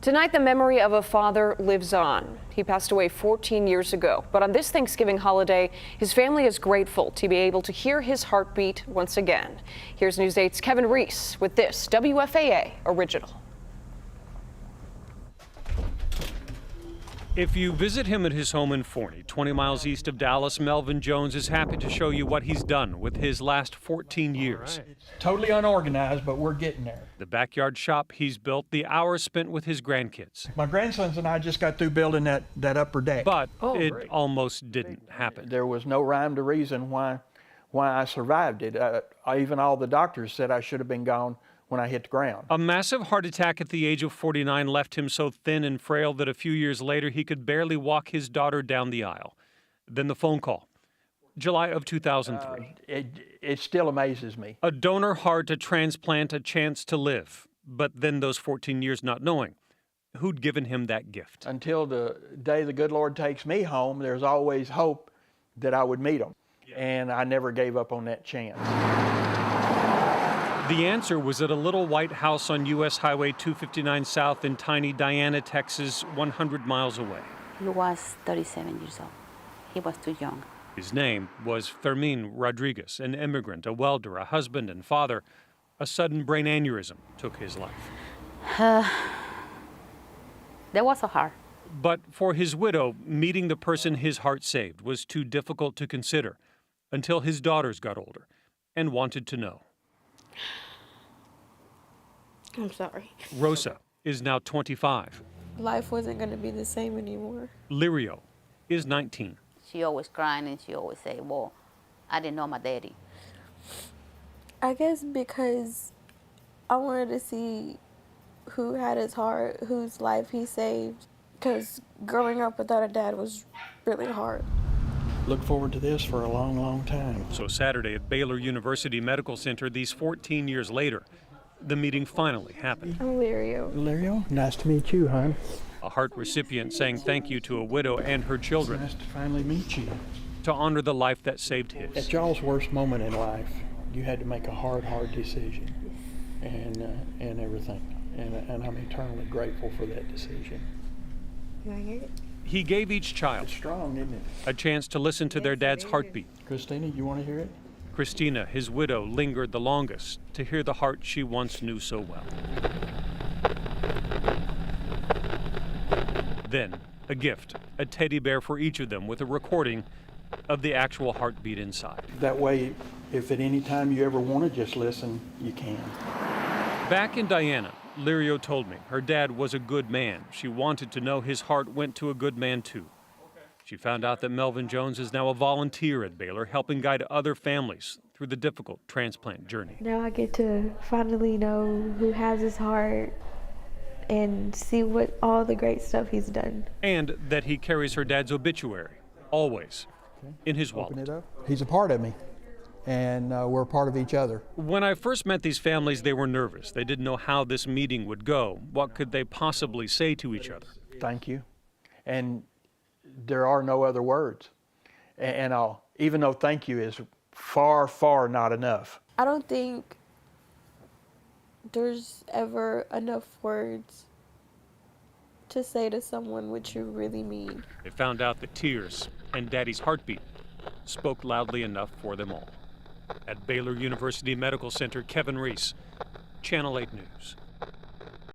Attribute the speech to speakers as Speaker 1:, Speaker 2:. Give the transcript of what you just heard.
Speaker 1: Tonight, the memory of a father lives on. He passed away 14 years ago, but on this Thanksgiving holiday, his family is grateful to be able to hear his heartbeat once again. Here's News 8's Kevin Reese with this WFAA original.
Speaker 2: If you visit him at his home in Forney, 20 miles east of Dallas, Melvin Jones is happy to show you what he's done with his last 14 years.
Speaker 3: Right. It's totally unorganized, but we're getting there.
Speaker 2: The backyard shop he's built, the hours spent with his grandkids.
Speaker 3: My grandsons and I just got through building that upper deck.
Speaker 2: But it almost didn't happen.
Speaker 3: There was no rhyme to reason why I survived it. Even all the doctors said I should have been gone when I hit the ground.
Speaker 2: A massive heart attack at the age of 49 left him so thin and frail that a few years later he could barely walk his daughter down the aisle. Then the phone call, July of 2003.
Speaker 3: It still amazes me.
Speaker 2: A donor heart to transplant, a chance to live. But then those 14 years not knowing who'd given him that gift.
Speaker 3: Until the day the good Lord takes me home, there's always hope that I would meet him. And I never gave up on that chance.
Speaker 2: The answer was at a little white house on U.S. Highway 259 South in tiny Diana, Texas, 100 miles away.
Speaker 4: He was 37 years old. He was too young.
Speaker 2: His name was Fermin Rodriguez, an immigrant, a welder, a husband and father. A sudden brain aneurysm took his life.
Speaker 4: That was so hard.
Speaker 2: But for his widow, meeting the person his heart saved was too difficult to consider until his daughters got older and wanted to know.
Speaker 5: I'm sorry.
Speaker 2: Rosa is now 25.
Speaker 5: Life wasn't going to be the same anymore.
Speaker 2: Lirio is 19.
Speaker 4: She always crying and she always say, well, I didn't know my daddy.
Speaker 5: I guess because I wanted to see who had his heart, whose life he saved. Because growing up without a dad was really hard.
Speaker 3: Look forward to this for a long, long time.
Speaker 2: So Saturday at Baylor University Medical Center, these 14 years later, the meeting finally happened.
Speaker 5: I'm Lirio.
Speaker 3: Lirio, nice to meet you, hon.
Speaker 2: A heart recipient saying thank you to a widow and her children.
Speaker 3: Nice to finally meet you.
Speaker 2: To honor the life that saved his.
Speaker 3: At y'all's worst moment in life, you had to make a hard decision and everything. And I'm eternally grateful for that decision.
Speaker 5: You want to hear it?
Speaker 2: He gave each child
Speaker 3: It's strong, isn't it?
Speaker 2: a chance to listen to their dad's heartbeat.
Speaker 3: Christina, you want to hear it?
Speaker 2: Christina, his widow, lingered the longest to hear the heart she once knew so well. Then, a gift, a teddy bear for each of them with a recording of the actual heartbeat inside.
Speaker 3: That way, if at any time you ever want to just listen, you can.
Speaker 2: Back in Diana, Lirio told me her dad was a good man. She wanted to know his heart went to a good man too. She found out that Melvin Jones is now a volunteer at Baylor, helping guide other families through the difficult transplant journey.
Speaker 5: Now I get to finally know who has his heart and see what all the great stuff he's done.
Speaker 2: And that he carries her dad's obituary, always, in his wallet.
Speaker 3: Open it up. He's a part of me, and we're a part of each other.
Speaker 2: When I first met these families, they were nervous. They didn't know how this meeting would go. What could they possibly say to each other?
Speaker 3: Thank you. And there are no other words. And even though thank you is far, far not enough.
Speaker 5: I don't think there's ever enough words to say to someone what you really mean.
Speaker 2: They found out that tears and Daddy's heartbeat spoke loudly enough for them all. At Baylor University Medical Center, Kevin Reese, Channel 8 News.